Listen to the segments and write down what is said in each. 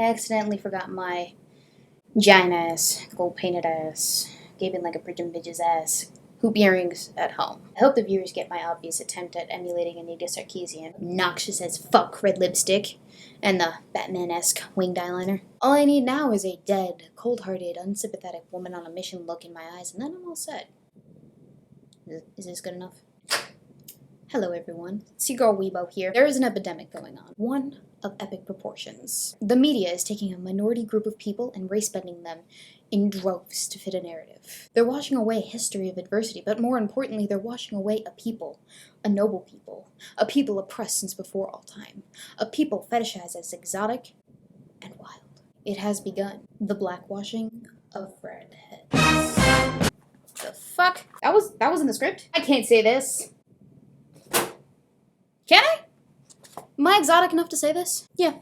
I accidentally forgot my giant ass, gold painted ass, gaping like a pregnant bitch's ass, hoop earrings at home. I hope the viewers get my obvious attempt at emulating Anita Sarkeesian, obnoxious as fuck red lipstick, and the Batman-esque winged eyeliner. All I need now is a dead, cold-hearted, unsympathetic woman on a mission look in my eyes, and then I'm all set. Is this good enough? Hello everyone, Seagirl Weebo here. There is an epidemic going on, one of epic proportions. The media is taking a minority group of people and race-bending them in droves to fit a narrative. They're washing away a history of adversity, but more importantly, they're washing away a people, a noble people, a people oppressed since before all time, a people fetishized as exotic and wild. It has begun, the blackwashing of redheads. The fuck? That was in the script? I can't say this. Can I? Am I exotic enough to say this? Yeah.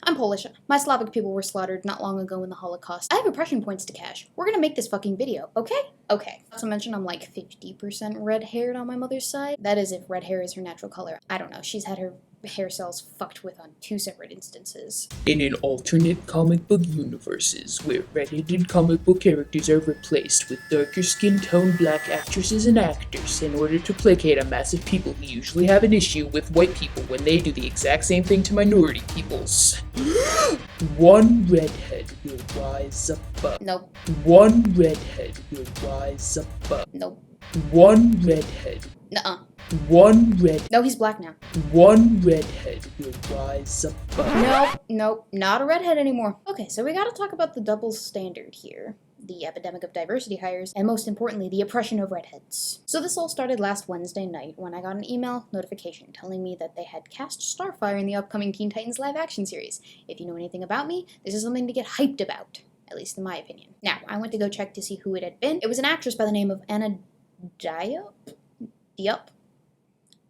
I'm Polish. My Slavic people were slaughtered not long ago in the Holocaust. I have oppression points to cash. We're gonna make this fucking video, okay? Okay. Not to mention I'm like 50% red-haired on my mother's side. That is if red hair is her natural color. I don't know. She's had her hair cells fucked with on 2 separate instances. In an alternate comic book universes, where red-headed comic book characters are replaced with darker skin tone black actresses and actors in order to placate a mass of people who usually have an issue with white people when they do the exact same thing to minority peoples. One redhead will rise above. Nope. One redhead will rise above. Nope. One redhead. Nuh-uh. One red. No, he's black now. One redhead will rise above. Nope, not a redhead anymore. Okay, so we gotta talk about the double standard here. The epidemic of diversity hires, and most importantly, the oppression of redheads. So this all started last Wednesday night when I got an email notification telling me that they had cast Starfire in the upcoming Teen Titans live action series. If you know anything about me, this is something to get hyped about, at least in my opinion. Now, I went to go check to see who it had been. It was an actress by the name of Anna Diop?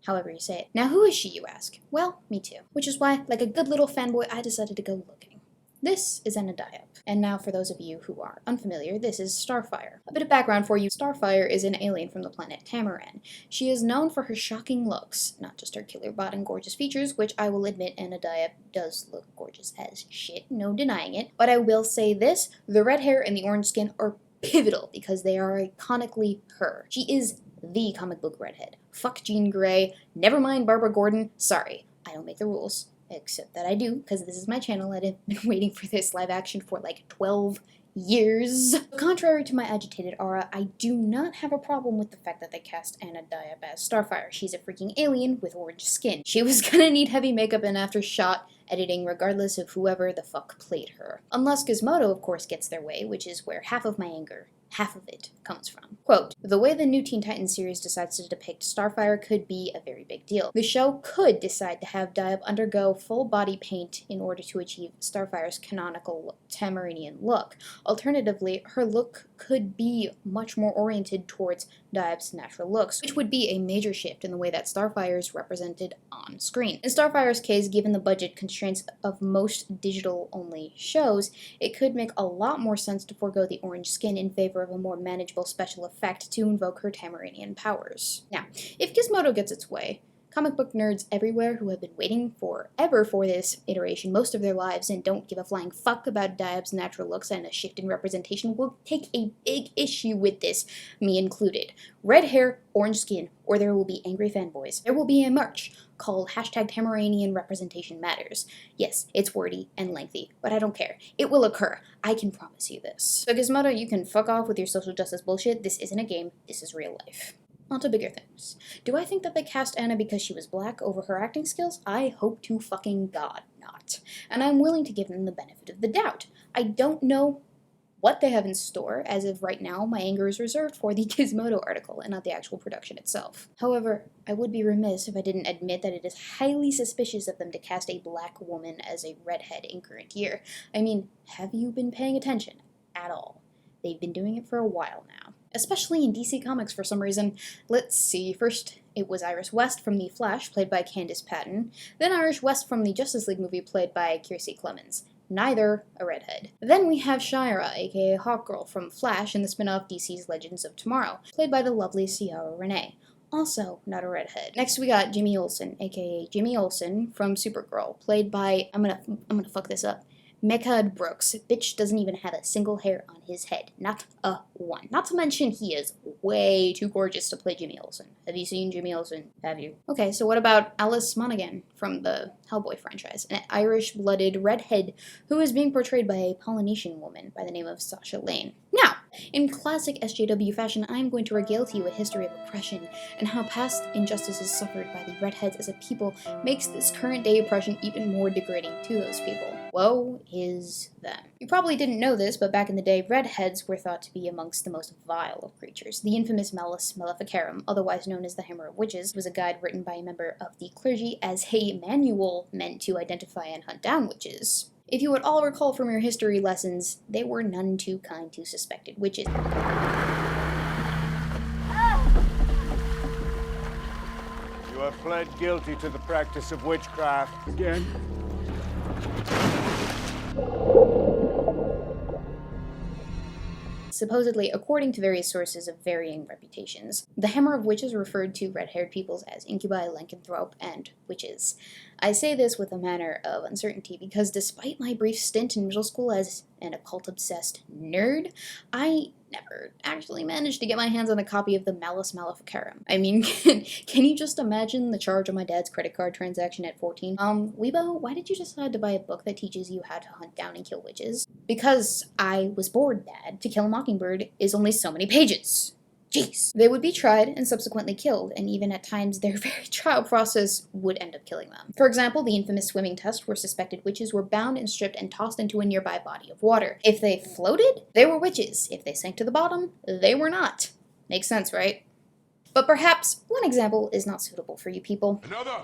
However you say it. Now, who is she, you ask? Well, me too. Which is why, like a good little fanboy, I decided to go looking. This is Anna Diop. And now, for those of you who are unfamiliar, this is Starfire. A bit of background for you. Starfire is an alien from the planet Tamaran. She is known for her shocking looks, not just her killer bot and gorgeous features, which I will admit Anna Diop does look gorgeous as shit, no denying it. But I will say this, the red hair and the orange skin are pivotal because they are iconically her. She is the comic book redhead. Fuck Jean Grey, never mind Barbara Gordon, sorry, I don't make the rules. Except that I do, because this is my channel and I've been waiting for this live action for like 12 years. Contrary to my agitated aura, I do not have a problem with the fact that they cast Anna Diop as Starfire. She's a freaking alien with orange skin. She was gonna need heavy makeup and after-shot editing regardless of whoever the fuck played her. Unless Gizmodo, of course, gets their way, which is where half of my anger, half of it, comes from. Quote, the way the new Teen Titans series decides to depict Starfire could be a very big deal. The show could decide to have Diop undergo full body paint in order to achieve Starfire's canonical Tamaranian look. Alternatively, her look could be much more oriented towards Diop's natural looks, which would be a major shift in the way that Starfire is represented on screen. In Starfire's case, given the budget constraints of most digital-only shows, it could make a lot more sense to forego the orange skin in favor of a more manageable special effect to invoke her Tamaranian powers. Now, if Gizmodo gets its way, comic book nerds everywhere who have been waiting forever for this iteration most of their lives and don't give a flying fuck about Diop's natural looks and a shift in representation will take a big issue with this, me included. Red hair, orange skin, or there will be angry fanboys. There will be a merch called #Tamaranian Representation Matters. Yes, it's wordy and lengthy, but I don't care. It will occur. I can promise you this. So Gizmodo, you can fuck off with your social justice bullshit. This isn't a game. This is real life. On to bigger things. Do I think that they cast Anna because she was black over her acting skills? I hope to fucking God not. And I'm willing to give them the benefit of the doubt. I don't know what they have in store. As of right now, my anger is reserved for the Gizmodo article and not the actual production itself. However, I would be remiss if I didn't admit that it is highly suspicious of them to cast a black woman as a redhead in current year. I mean, have you been paying attention at all? They've been doing it for a while now. Especially in DC Comics for some reason. Let's see, first it was Iris West from The Flash, played by Candice Patton, then Iris West from the Justice League movie, played by Kiersey Clemons. Neither a redhead. Then we have Shira, aka Hawkgirl, from Flash in the spin-off DC's Legends of Tomorrow, played by the lovely Ciara Renee. Also not a redhead. Next we got Jimmy Olsen, aka Jimmy Olsen from Supergirl, played by, I'm gonna fuck this up, Mechad Brooks, bitch doesn't even have a single hair on his head. Not a one. Not to mention he is way too gorgeous to play Jimmy Olsen. Have you seen Jimmy Olsen? Have you? Okay, so what about Alice Monoghan from the Hellboy franchise? An Irish-blooded redhead who is being portrayed by a Polynesian woman by the name of Sasha Lane. Now, in classic SJW fashion, I am going to regale to you a history of oppression and how past injustices suffered by the redheads as a people makes this current-day oppression even more degrading to those people. Woe is them. You probably didn't know this, but back in the day, redheads were thought to be amongst the most vile of creatures. The infamous Malus Maleficarum, otherwise known as the Hammer of Witches, was a guide written by a member of the clergy as a manual meant to identify and hunt down witches. If you would all recall from your history lessons, they were none too kind to suspected witches. You have pled guilty to the practice of witchcraft. Again. Supposedly, according to various sources of varying reputations, the Hammer of Witches referred to red-haired peoples as incubi, lycanthrope, and witches. I say this with a manner of uncertainty because despite my brief stint in middle school as an occult-obsessed nerd, I never actually managed to get my hands on a copy of the Malus Maleficarum. I mean, can you just imagine the charge on my dad's credit card transaction at 14? Weebo, why did you decide to buy a book that teaches you how to hunt down and kill witches? Because I was bored, Dad. To Kill a Mockingbird is only so many pages. Jeez. They would be tried and subsequently killed, and even at times their very trial process would end up killing them. For example, the infamous swimming test where suspected witches were bound and stripped and tossed into a nearby body of water. If they floated, they were witches. If they sank to the bottom, they were not. Makes sense, right? But perhaps one example is not suitable for you people. Another!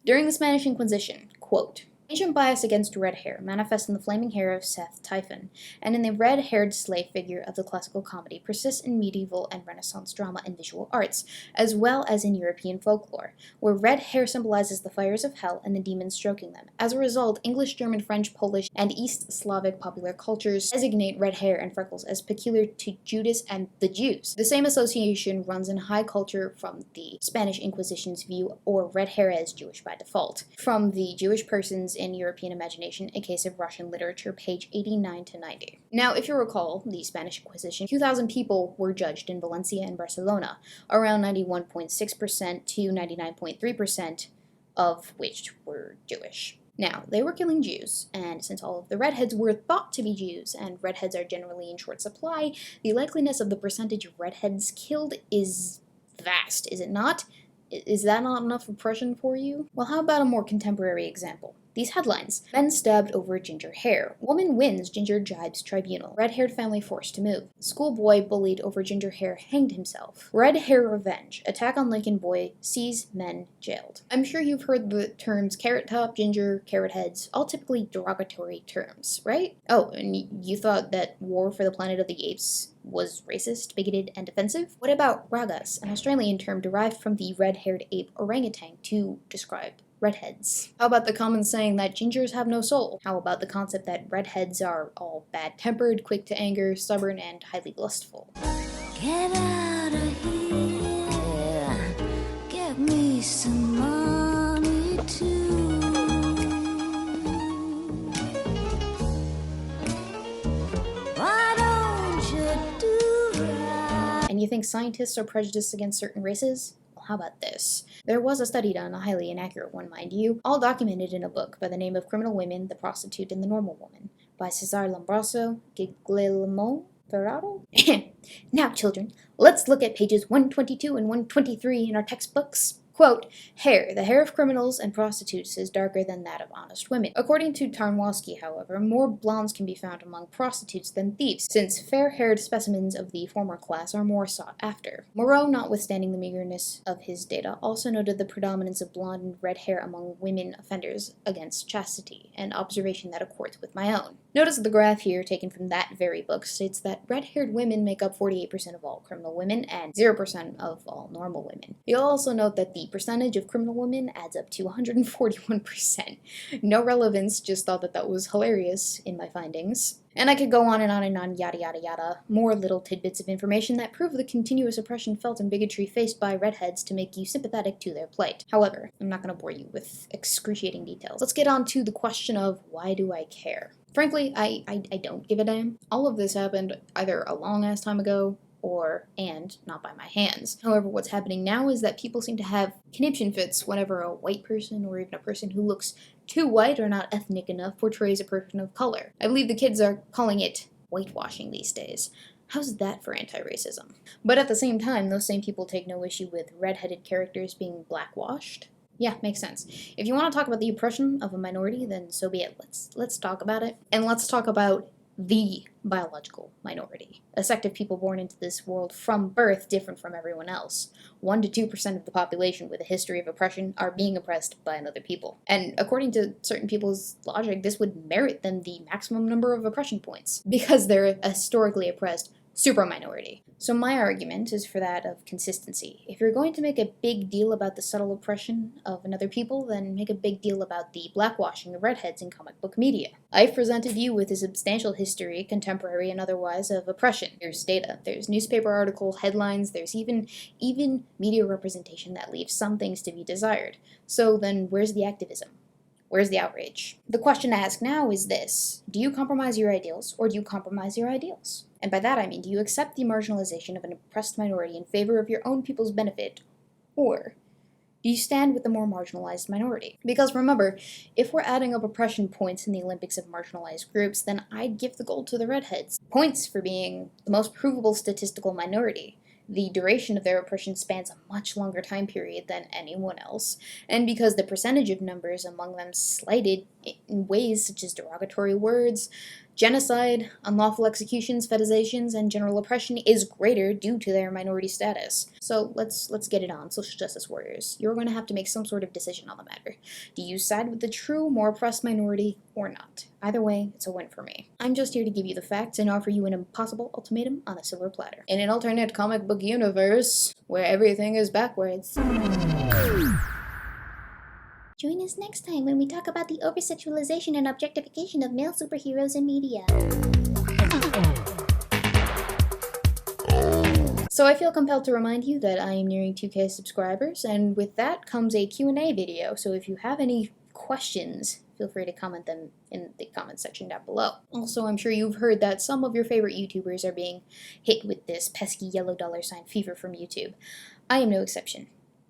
During the Spanish Inquisition, quote, ancient bias against red hair manifests in the flaming hair of Seth Typhon, and in the red-haired slave figure of the classical comedy persists in medieval and Renaissance drama and visual arts, as well as in European folklore, where red hair symbolizes the fires of hell and the demons stroking them. As a result, English, German, French, Polish, and East Slavic popular cultures designate red hair and freckles as peculiar to Judas and the Jews. The same association runs in high culture from the Spanish Inquisition's view, or red hair as Jewish by default. From the Jewish persons in European Imagination, A Case of Russian Literature, page 89 to 90. Now, if you recall, the Spanish Inquisition, 2,000 people were judged in Valencia and Barcelona, around 91.6% to 99.3% of which were Jewish. Now, they were killing Jews, and since all of the redheads were thought to be Jews, and redheads are generally in short supply, the likeliness of the percentage of redheads killed is vast, is it not? Is that not enough oppression for you? Well, how about a more contemporary example? These headlines. Men stabbed over ginger hair. Woman wins ginger jibes tribunal. Red-haired family forced to move. Schoolboy bullied over ginger hair hanged himself. Red hair revenge. Attack on Lincoln boy sees men jailed. I'm sure you've heard the terms carrot top, ginger, carrot heads, all typically derogatory terms, right? Oh, and you thought that War for the Planet of the Apes was racist, bigoted, and offensive? What about ragas, an Australian term derived from the red-haired ape orangutan to describe redheads? How about the common saying that gingers have no soul? How about the concept that redheads are all bad-tempered, quick to anger, stubborn, and highly lustful? Get out of here, get me some money too. Why don't you do right? And you think scientists are prejudiced against certain races? How about this? There was a study done, a highly inaccurate one, mind you, all documented in a book by the name of Criminal Women, the Prostitute, and the Normal Woman, by Cesar Lombroso, Guglielmo Ferraro. Now, children, let's look at pages 122 and 123 in our textbooks. Quote, hair. The hair of criminals and prostitutes is darker than that of honest women. According to Tarnowski, however, more blondes can be found among prostitutes than thieves, since fair-haired specimens of the former class are more sought after. Moreau, notwithstanding the meagerness of his data, also noted the predominance of blonde and red hair among women offenders against chastity, an observation that accords with my own. Notice the graph here, taken from that very book, states that red-haired women make up 48% of all criminal women and 0% of all normal women. You'll also note that the percentage of criminal women adds up to 141%. No relevance, just thought that was hilarious in my findings. And I could go on and on and on, yada yada yada. More little tidbits of information that prove the continuous oppression felt and bigotry faced by redheads to make you sympathetic to their plight. However, I'm not going to bore you with excruciating details. Let's get on to the question of why do I care? Frankly, I don't give a damn. All of this happened either a long ass time ago, and not by my hands. However, what's happening now is that people seem to have conniption fits whenever a white person, or even a person who looks too white or not ethnic enough, portrays a person of color. I believe the kids are calling it whitewashing these days. How's that for anti-racism? But at the same time, those same people take no issue with red-headed characters being blackwashed. Yeah, makes sense. If you want to talk about the oppression of a minority, then so be it. Let's talk about it. And let's talk about the biological minority, a sect of people born into this world from birth different from everyone else. 1 to 2% of the population with a history of oppression are being oppressed by another people. And according to certain people's logic, this would merit them the maximum number of oppression points, because they're a historically oppressed super minority. So my argument is for that of consistency. If you're going to make a big deal about the subtle oppression of another people, then make a big deal about the blackwashing of redheads in comic book media. I've presented you with a substantial history, contemporary and otherwise, of oppression. There's data, there's newspaper article headlines, there's even media representation that leaves some things to be desired. So then where's the activism? Where's the outrage? The question to ask now is this: do you compromise your ideals, or do you compromise your ideals? And by that I mean, do you accept the marginalization of an oppressed minority in favor of your own people's benefit, or do you stand with the more marginalized minority? Because remember, if we're adding up oppression points in the Olympics of marginalized groups, then I'd give the gold to the redheads. Points for being the most provable statistical minority. The duration of their oppression spans a much longer time period than anyone else, and because the percentage of numbers among them slighted in ways such as derogatory words, genocide, unlawful executions, fetishizations, and general oppression is greater due to their minority status. So let's get it on, social justice warriors. You're going to have to make some sort of decision on the matter. Do you side with the true, more oppressed minority or not? Either way, it's a win for me. I'm just here to give you the facts and offer you an impossible ultimatum on a silver platter. In an alternate comic book universe where everything is backwards. Join us next time when we talk about the oversexualization and objectification of male superheroes in media. So I feel compelled to remind you that I am nearing 2K subscribers, and with that comes a Q&A video, so if you have any questions, feel free to comment them in the comment section down below. Also, I'm sure you've heard that some of your favorite YouTubers are being hit with this pesky yellow $ fever from YouTube. I am no exception.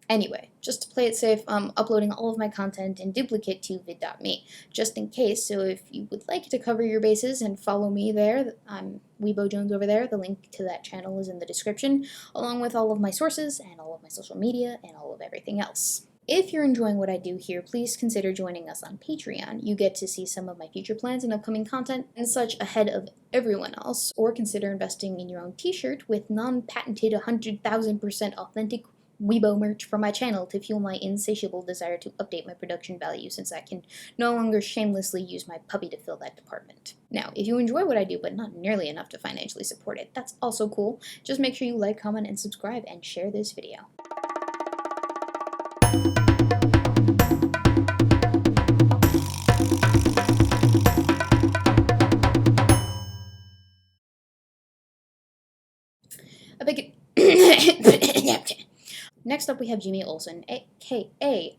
Anyway, just to play it safe, I'm uploading all of my content in duplicate to vid.me, just in case, so if you would like to cover your bases and follow me there, I'm Weebo Jones over there, the link to that channel is in the description, along with all of my sources and all of my social media and all of everything else. If you're enjoying what I do here, please consider joining us on Patreon. You get to see some of my future plans and upcoming content and such ahead of everyone else, or consider investing in your own t-shirt with non-patented 100,000% authentic Weebo merch from my channel to fuel my insatiable desire to update my production value, since I can no longer shamelessly use my puppy to fill that department. Now, if you enjoy what I do but not nearly enough to financially support it, that's also cool. Just make sure you like, comment, and subscribe, and share this video. A big Next up, we have Jimmy Olsen, a.k.a.